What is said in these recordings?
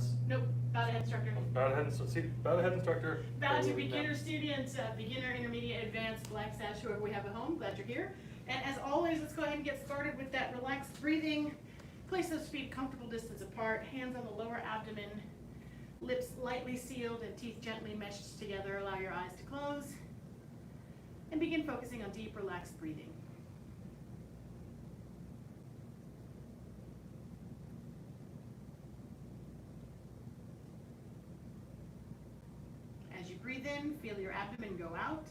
arts? Nope, bow to head instructor. Bow to head, bow to head instructor. Bow to Now. beginner students, beginner, intermediate, advanced, black sash, whoever we have at home. Glad you're here. And as always, let's go ahead and get started with that relaxed breathing. Place those feet comfortable distance apart, hands on the lower abdomen, lips lightly sealed and teeth gently meshed together. Allow your eyes to close. And begin focusing on deep, relaxed breathing. As you breathe in, feel your abdomen go out.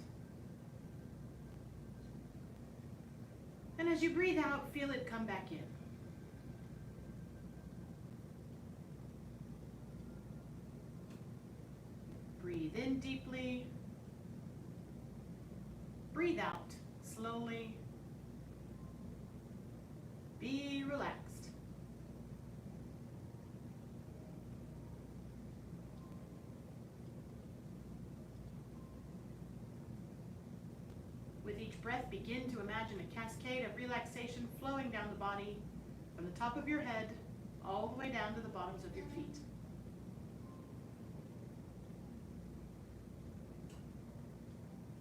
And as you breathe out, feel it come back in. Breathe in deeply. Breathe out slowly. Be relaxed. With each breath, begin to imagine a cascade of relaxation flowing down the body from the top of your head all the way down to the bottoms of your feet.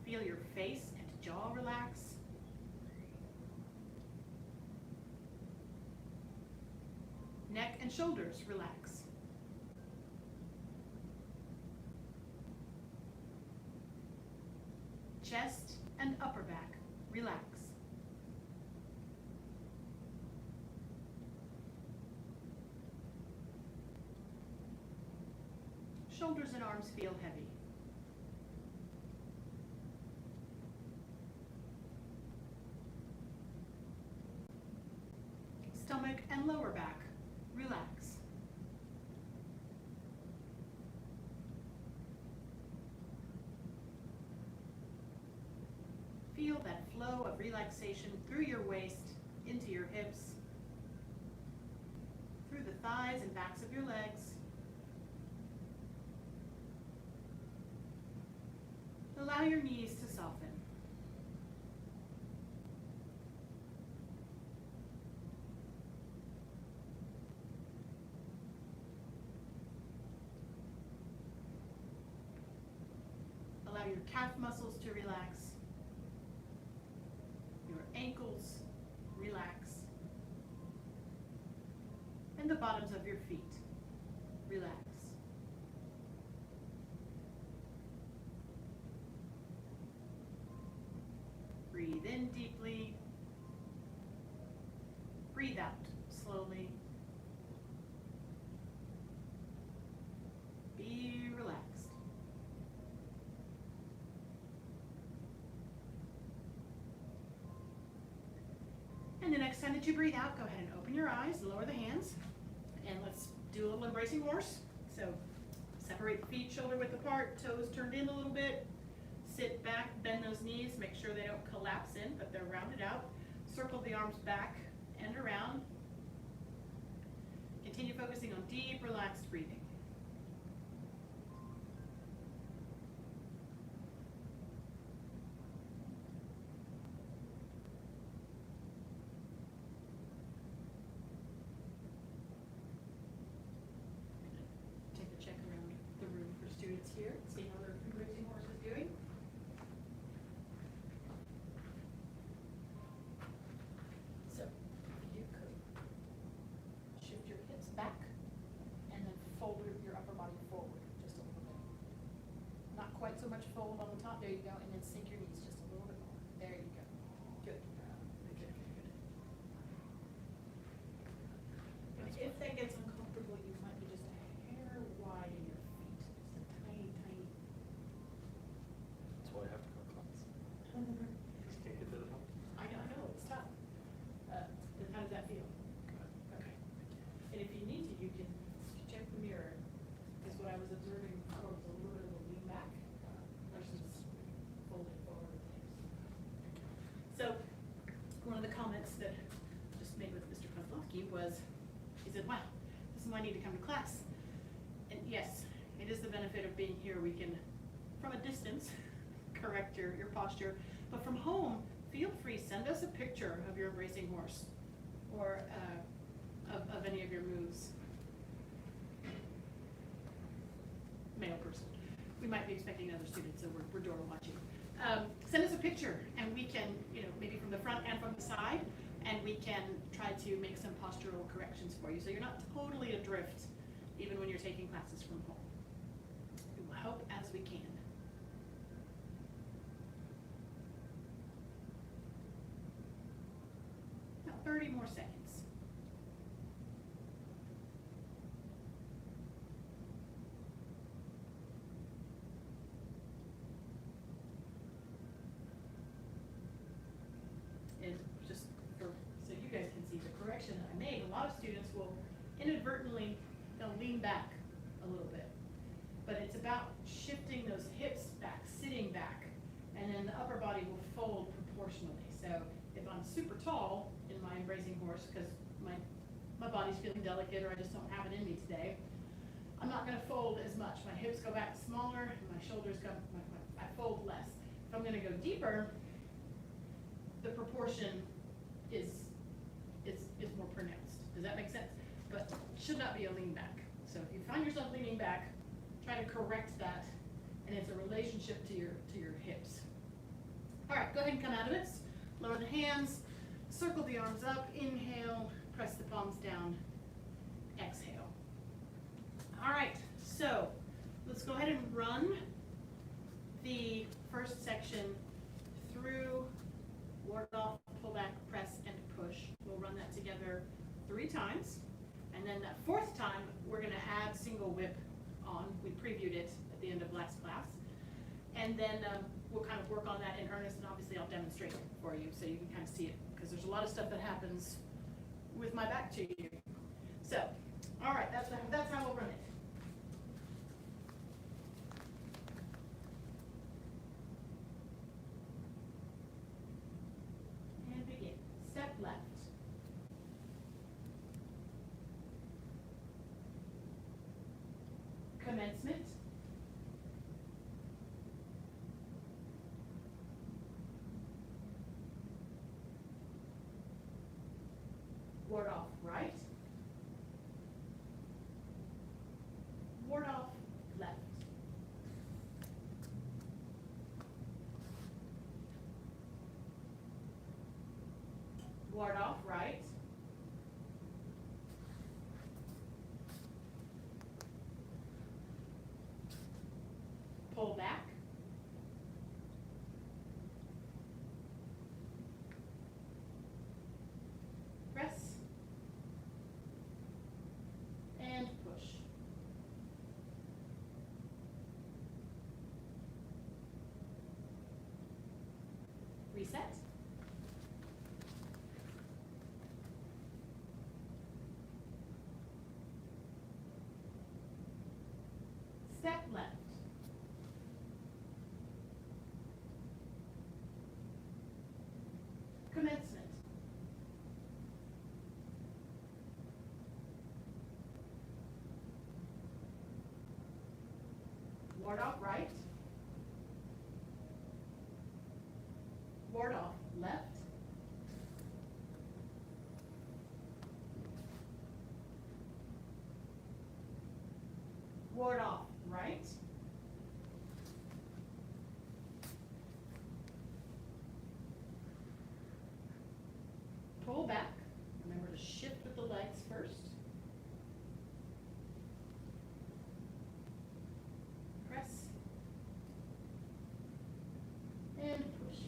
Feel your face and jaw relax. Neck and shoulders relax. Chest and upper back relax. Shoulders and arms feel heavy. Stomach and lower back relax. Feel that flow of relaxation through your waist, into your hips, through the thighs and backs of your legs. Allow your knees to soften. Allow your calf muscles to relax. Your ankles relax. And the bottoms of your feet relax. Breathe in deeply. Breathe out slowly. Be relaxed. And the next time that you breathe out, go ahead and open your eyes, lower the hands, and let's do a little embracing horse. So separate the feet shoulder width apart, toes turned in a little bit. Sit back, bend those knees, make sure they don't collapse in, but they're rounded out. Circle the arms back and around. Continue focusing on deep, relaxed breathing. Take a check around the room for students here, see how their embracing horse is doing. So you could shift your hips back and then fold your upper body forward just a little bit. Not quite so much fold on the top, there you go, and then sink your knees just a little bit more. There you go. Good. Good. If that gets uncomfortable, you might be just a hair wide in your feet, just a tiny, tiny. That's why I have to go to class. Just can't get to the top. I know, it's tough. Then how does that feel? Okay. And if you need to, you can check the mirror, because what I was observing before was a little bit of a lean back versus folding forward. So, one of the comments that just made with Mr. Kozlowski was, he said, wow, this is why I need to come to class. And yes, it is the benefit of being here. We can, from a distance, correct your posture. But from home, feel free, send us a picture of your embracing horse or of any of your moves. might be expecting another student, so we're door watching. Send us a picture, and we can, maybe from the front and from the side, and we can try to make some postural corrections for you, so you're not totally adrift, even when you're taking classes from home. We will help as we can. About 30 more seconds. And just so you guys can see the correction that I made, a lot of students will inadvertently, they'll lean back a little bit. But it's about shifting those hips back, sitting back, and then the upper body will fold proportionally. So if I'm super tall in my embracing horse, because my body's feeling delicate or I just don't have it in me today, I'm not going to fold as much. My hips go back smaller, and my shoulders go, I fold less. If I'm going to go deeper, the proportion is more pronounced. Does that make sense? But it should not be a lean back. So if you find yourself leaning back, try to correct that, and it's a relationship to your hips. All right, go ahead and come out of it. Lower the hands, circle the arms up, inhale, press the palms down, exhale. All right, so let's go ahead and run the first section through ward off, pull back, press, and push. We'll run that together 3 times. And then that 4th time, we're going to add single whip on. We previewed it at the end of last class. And then we'll kind of work on that in earnest, and obviously I'll demonstrate it for you so you can kind of see it, because there's a lot of stuff that happens with my back to you. So, all right, that's how we'll run it. And begin. Step left. Commencement. Ward off right. Ward off left. Ward off right. Pull back. Press. And push. Reset. Step left. Commencement. Ward off right. Ward off left. Ward off right. Pull back. Remember to shift with the legs first. Press. And push.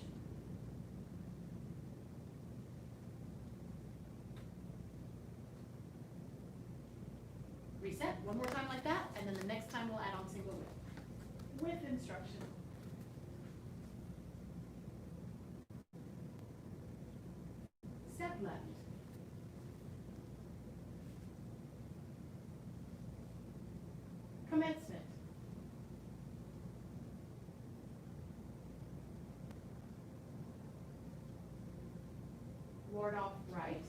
Reset. One more time like that, and then the next time we'll add on single whip with instruction. Step left. Commencement. Ward off right.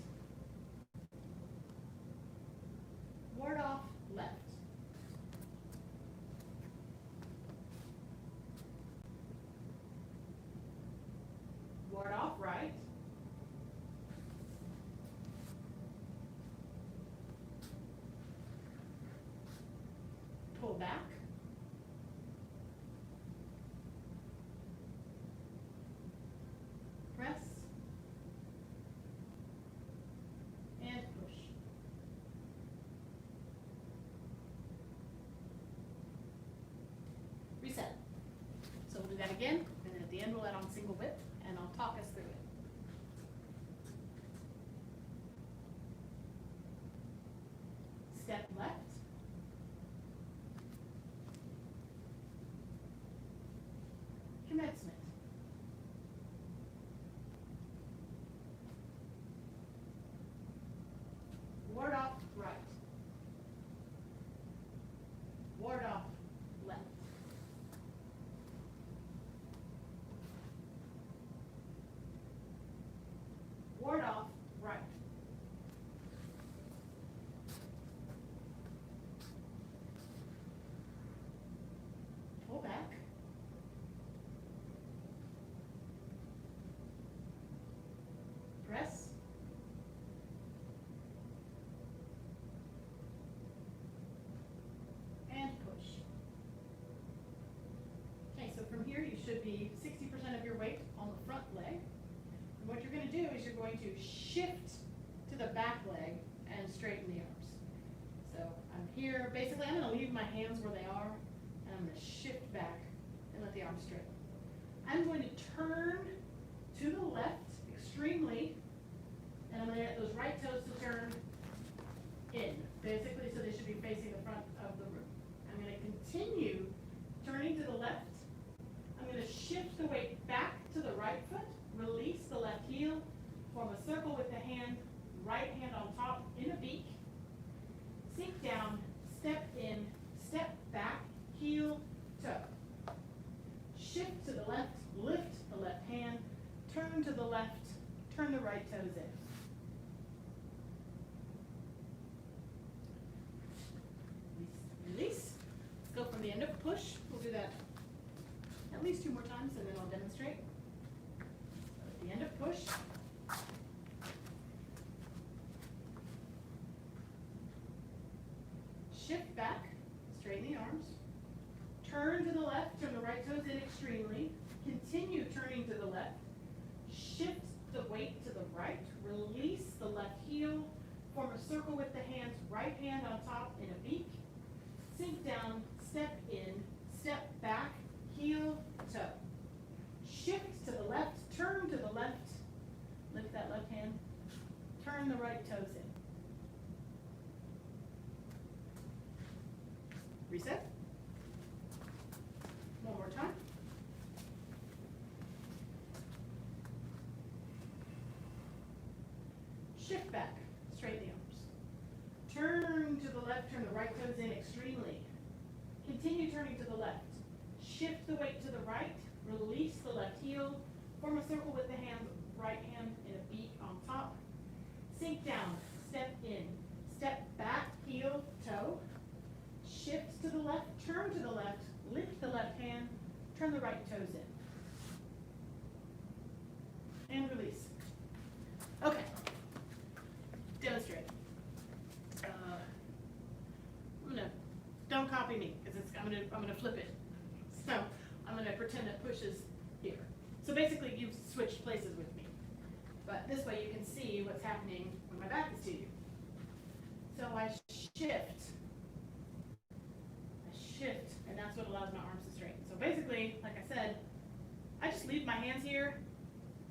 Ward off left. Ward off right. Pull back. step left. Commencement. Ward off right. Ward off left. Ward off right. Pull back. Press. And push. Okay, so from here you should be 60% of your weight on the front leg. And what you're going to do is you're going to shift to the back leg and straighten the arms. So I'm here, basically I'm going to leave my hands where they are, and I'm going to shift back and let the arms straighten. I'm going to turn to the left extremely, and I'm going to get those right toes to turn in, basically, so they should be facing the front of the room. I'm going to continue turning to the left. I'm going to shift the weight back to the right foot, release the left heel, form a circle with the hand, right hand on top in a beak, sink down, step in, step back, heel, toe. Shift to the left, lift the left hand, turn to the left, turn the right toes in. Release. Let's go from the end of push. We'll do that at least 2 more times, and then I'll demonstrate. At the end of push. Shift back, straighten the arms. Turn to the left, turn the right toes in extremely. Continue turning to the left. Shift the weight to the right. Release the left heel. Form a circle with the hands, right hand on top in a beak. Sink down, step in, step back, heel, toe. Shift to the left, turn to the left. Lift that left hand. Turn the right toes in. Reset. One more time. Shift back, straighten the arms. Turn to the left, turn the right toes in extremely. Continue turning to the left. Shift the weight to the right, release the left heel, form a circle with the hands, right hand in a beak on top. Sink down, step in, step back, heel, toe. Shift to the left, turn to the left, lift the left hand, turn the right toes in. And release. Okay. Demonstrate. Don't copy me, because I'm gonna flip it. So I'm gonna pretend that push is here. So basically you've switched places with me. But this way you can see what's happening when my back is to you. So I shift, and that's what allows my arms to straighten. So basically, like I said, I just leave my hands here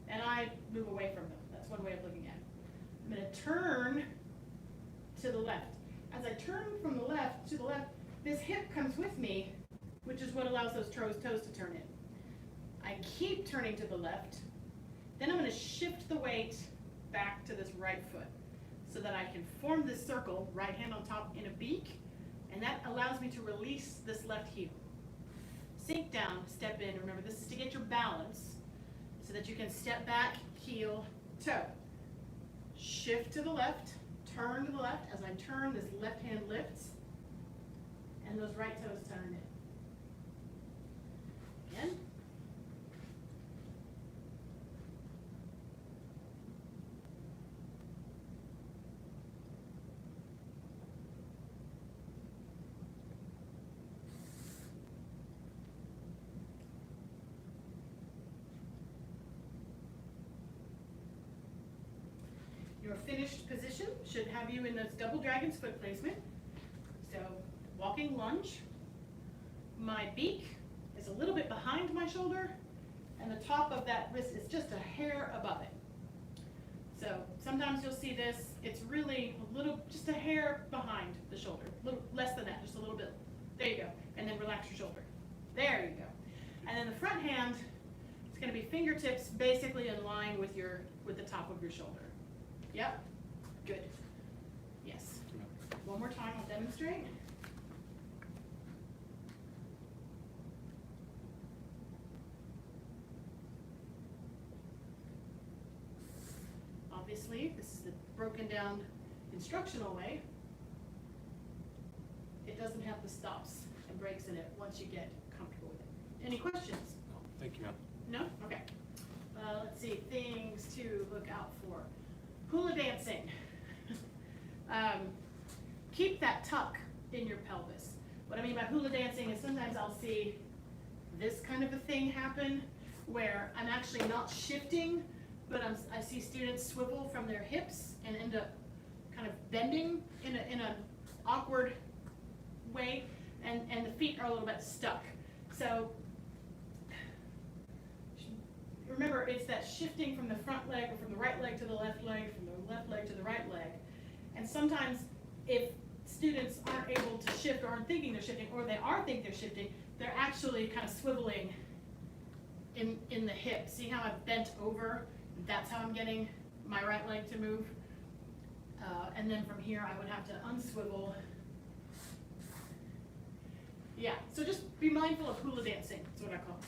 and I move away from them. That's one way of looking at it. I'm going to turn to the left. As I turn from the left to the left, this hip comes with me, which is what allows those toes to turn in. I keep turning to the left. Then I'm going to shift the weight back to this right foot so that I can form this circle, right hand on top in a beak, and that allows me to release this left heel. Sink down, step in. Remember, this is to get your balance so that you can step back, heel, toe. Shift to the left, turn to the left. As I turn, this left hand lifts, and those right toes turn in. Again. Your finished position should have you in this double dragon's foot placement. So, walking lunge. My beak is a little bit behind my shoulder, and the top of that wrist is just a hair above it. So sometimes you'll see this, it's really a little, just a hair behind the shoulder, a little less than that, just a little bit. There you go. And then relax your shoulder. There you go. And then the front hand, it's going to be fingertips basically in line with the top of your shoulder. Yep. Good. Yes. One more time, I'll demonstrate. Obviously, this is the broken down instructional way. It doesn't have the stops and breaks in it once you get comfortable with it. Any questions? No, thank you, ma'am. No? Okay. Let's see, things to look out for. Hula dancing. Keep that tuck in your pelvis. What I mean by hula dancing is sometimes I'll see this kind of a thing happen where I'm actually not shifting, but I see students swivel from their hips and end up kind of bending in an awkward way, and the feet are a little bit stuck. So remember, it's that shifting from the front leg or from the right leg to the left leg, from the left leg to the right leg. And sometimes if students aren't able to shift or aren't thinking they're shifting, or they are thinking they're shifting, they're actually kind of swiveling in the hip. See how I've bent over? That's how I'm getting my right leg to move. And then from here, I would have to unswivel. Yeah, so just be mindful of hula dancing, that's what I call it.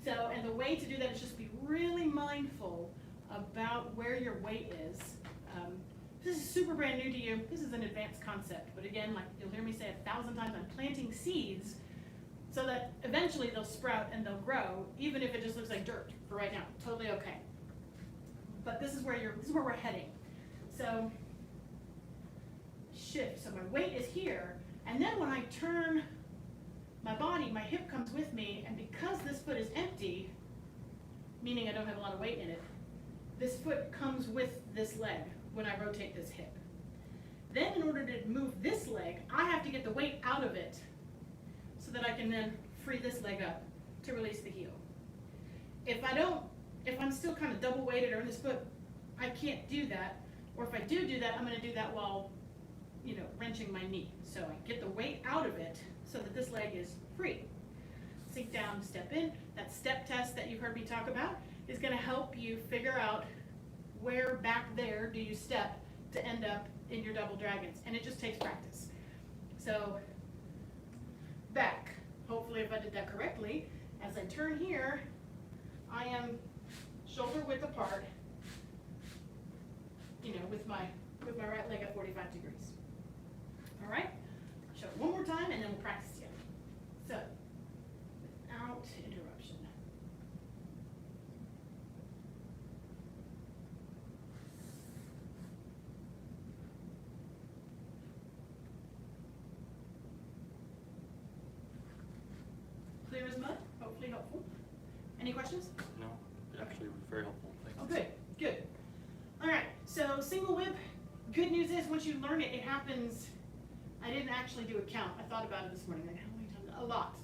So, and the way to do that is just be really mindful about where your weight is. This is super brand new to you. This is an advanced concept, but again, like you'll hear me say 1,000 times, I'm planting seeds so that eventually they'll sprout and they'll grow, even if it just looks like dirt for right now. Totally okay. But this is where we're heading. So shift. So my weight is here, and then when I turn my body, my hip comes with me, and because this foot is empty, meaning I don't have a lot of weight in it, this foot comes with this leg when I rotate this hip. Then in order to move this leg, I have to get the weight out of it so that I can then free this leg up to release the heel. If I'm still kind of double weighted or in this foot, I can't do that. Or if I do that, I'm going to do that while, wrenching my knee. So I get the weight out of it so that this leg is free. Sink down, step in. That step test that you've heard me talk about is going to help you figure out where back there do you step to end up in your double dragons. And it just takes practice. So back. Hopefully if I did that correctly, as I turn here, I am shoulder width apart, with my right leg at 45 degrees. All right? I'll show it one more time and then we'll practice together. So, without interruption. Clear as mud? Hopefully helpful. Any questions? No, actually, it was very helpful. Thank you. Oh, good, good. All right, so single whip, good news is once you learn it, it happens. I didn't actually do a count. I thought about it this morning. Like, how many times? A lot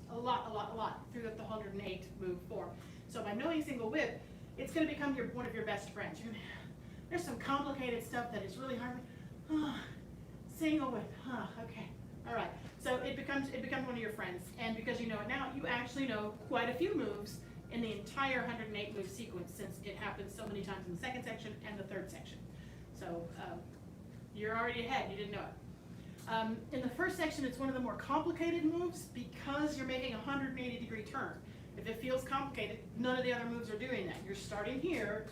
throughout the 108 move form. So by knowing single whip, it's going to become one of your best friends. There's some complicated stuff that is really hard. Single whip, okay. All right, so it becomes one of your friends. And because you know it now, you actually know quite a few moves in the entire 108 move sequence, since it happens so many times in the second section and the third section. So you're already ahead, you didn't know it. In the first section, it's one of the more complicated moves because you're making a 180-degree turn. If it feels complicated, none of the other moves are doing that. You're starting here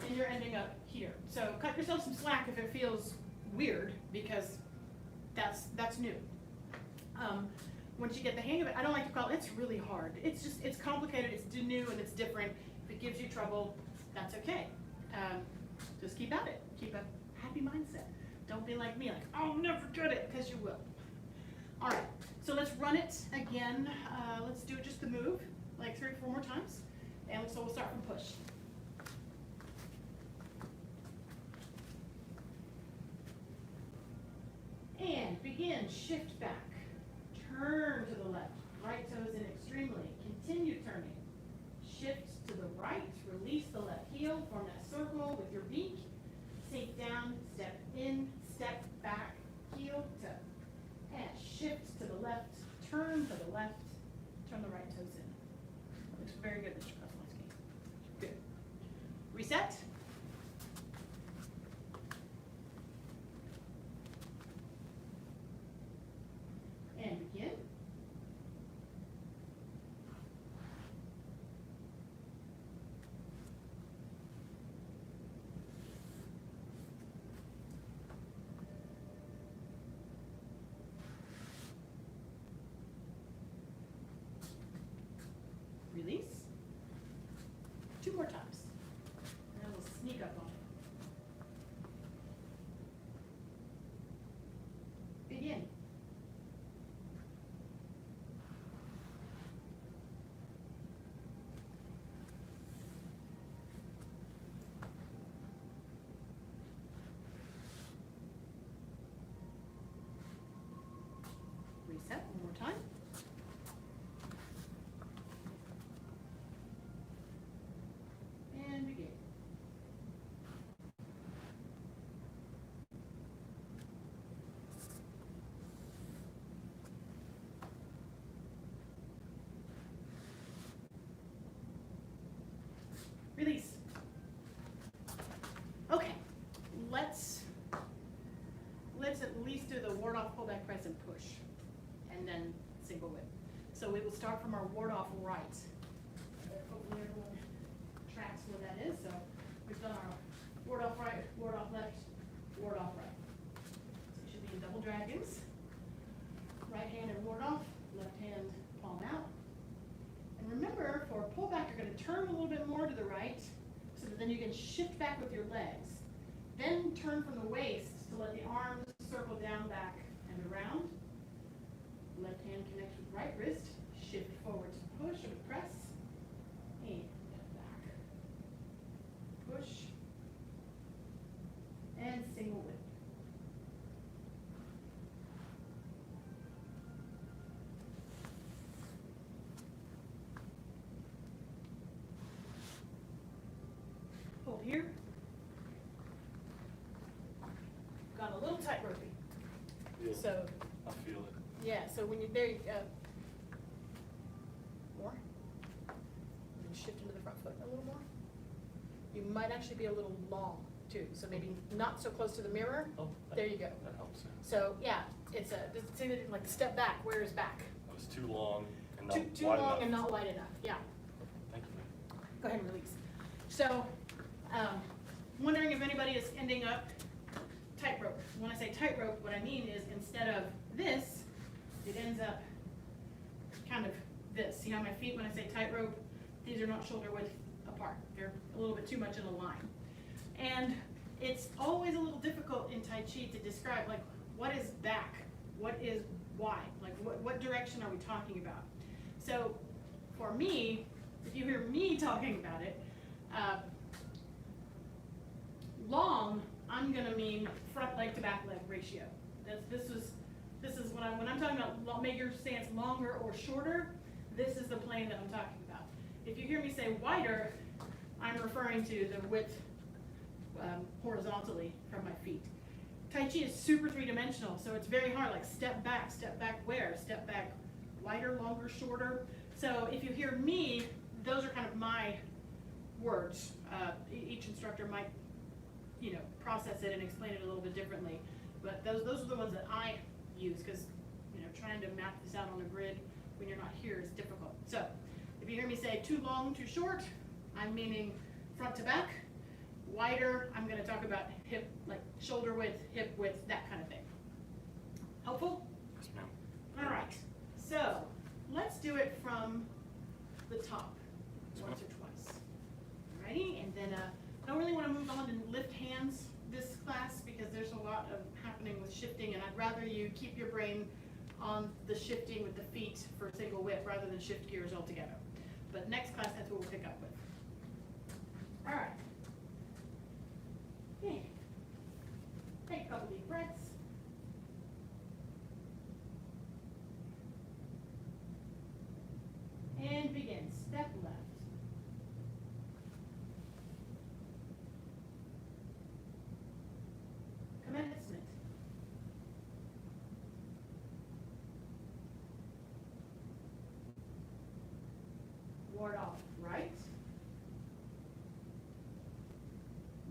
and you're ending up here. So cut yourself some slack if it feels weird, because that's new. Once you get the hang of it, I don't like to call it, it's really hard. It's complicated, it's new, and it's different. If it gives you trouble, that's okay. Just keep at it. Keep a happy mindset. Don't be like me, like, I'll never get it, because you will. All right, so let's run it again. Let's do just the move, like 3 or 4 more times. And so we'll start from push. And begin, shift back. Turn to the left, right toes in extremely. Continue turning. Shift to the right, release the left heel, form that circle with your beak, down, step in, step back, heel to, and shift to the left, turn to the left, turn the right toes in. Looks very good, Mr. Kozlowski. Good. Reset. And begin. Release. 2 more times. And then we'll sneak up on it. Begin. Reset 1 more time. And begin. Release. Okay, let's at least do the ward off, pull back, press, and push, and then single whip. So we will start from our ward off right. Hopefully everyone tracks where that is. So we've done our ward off right, ward off left, ward off right. So it should be in double dragons. Right hand and ward off, left hand palm out. And remember, for a pullback, you're going to turn a little bit more to the right, so that then you can shift back with your legs. Then turn from the waist to let the arms circle down, back, and around. Left hand connects with right wrist. Shift forward to push or press. And back. Push. And single whip. Hold here. Got a little tight ropey. Yeah. So, I feel it. yeah, so when you're there, more. And then shift into the front foot a little more. You might actually be a little long too, so maybe not so close to the mirror. Oh, There you go. That helps. So, yeah, it's say that like step back, where is back? That was too long and not Too wide long enough. and not wide enough, yeah. Thank you. Go ahead and release. So, wondering if anybody is ending up tightrope. When I say tightrope, what I mean is instead of this, it ends up kind of this. See how my feet, when I say tightrope, these are not shoulder width apart. They're a little bit too much in a line. And it's always a little difficult in Tai Chi to describe, like, what is back? What is wide? Like, what direction are we talking about? So, for me, if you hear me talking about it, long, I'm gonna mean front leg to back leg ratio. This is when I'm talking about make your stance longer or shorter, this is the plane that I'm talking about. If you hear me say wider, I'm referring to the width horizontally from my feet. Tai Chi is super three-dimensional, so it's very hard, like step back where? Step back wider, longer, shorter. So if you hear me, those are kind of my words. Each instructor might, process it and explain it a little bit differently. But those are the ones that I use, because trying to map this out on the grid when you're not here is difficult. So if you hear me say too long, too short, I'm meaning front to back. Wider, I'm going to talk about hip, like shoulder width, hip width, that kind of thing. Helpful? Yes, ma'am. All right. So let's do it from the top once or twice. Alrighty, and then I don't really want to move on and lift hands this class because there's a lot of happening with shifting, and I'd rather you keep your brain on the shifting with the feet for single whip rather than shift gears altogether. But next class, that's what we'll pick up with. All right. Okay. Take a couple deep breaths. And begin. Step left. ward off right,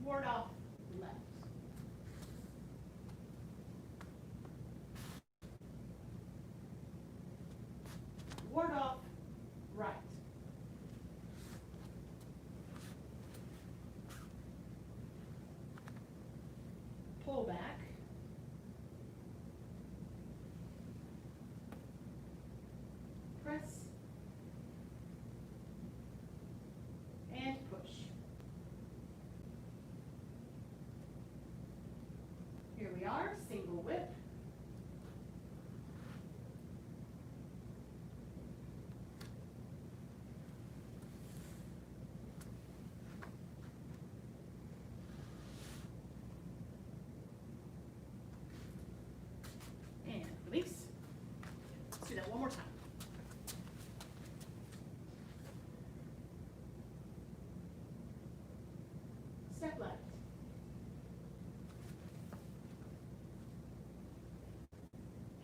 ward off left. Ward off right. Pull back. Press. And push. Here we are, single whip. And release. Let's do that one more time. Step left.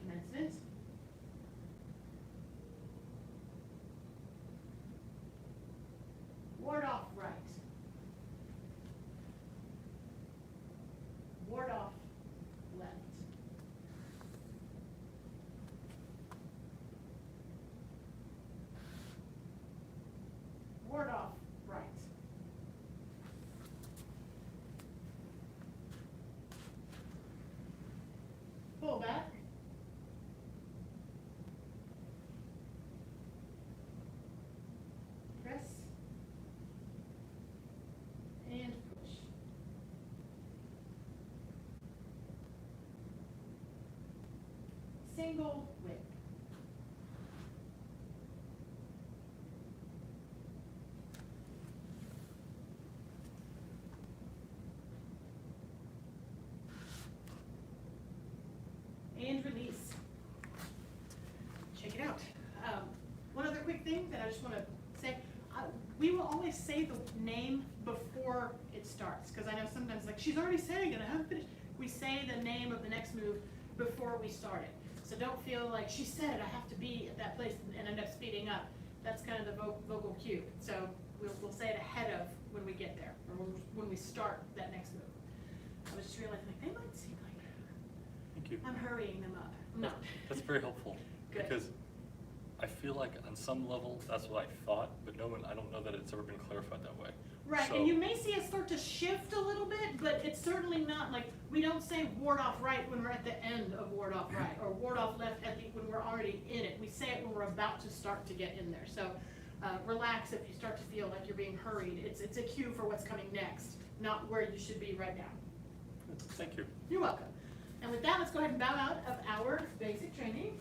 Commencement. Ward off right. Ward off left. Ward off right. Pull back. Press. And push. Single whip. And release. Check it out. One other quick thing that I just want to say, we will always say the name before it starts, because I know sometimes, like, she's already saying it, I haven't finished. We say the name of the next move before we start it. So don't feel like she said it, I have to be at that place and end up speeding up. That's kind of the vocal cue. So we'll say it ahead of when we get there, or when we start that next move. I was just realizing, like, they might seem like Thank you. I'm hurrying them up. No. That's very helpful. Good. Because I feel like on some level, that's what I thought, but I don't know that it's ever been clarified that way. Right, So- and you may see it start to shift a little bit, but it's certainly not like, we don't say ward off right when we're at the end of ward off right, or ward off left when we're already in it. We say it when we're about to start to get in there. So relax if you start to feel like you're being hurried. It's a cue for what's coming next, not where you should be right now. Thank you. You're welcome. And with that, let's go ahead and bow out of our basic training.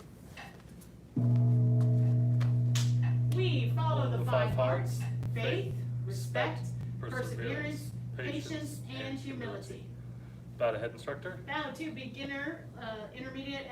We follow the five hearts: faith, respect, perseverance, patience, and humility. Bow to head instructor. Bow to beginner, intermediate,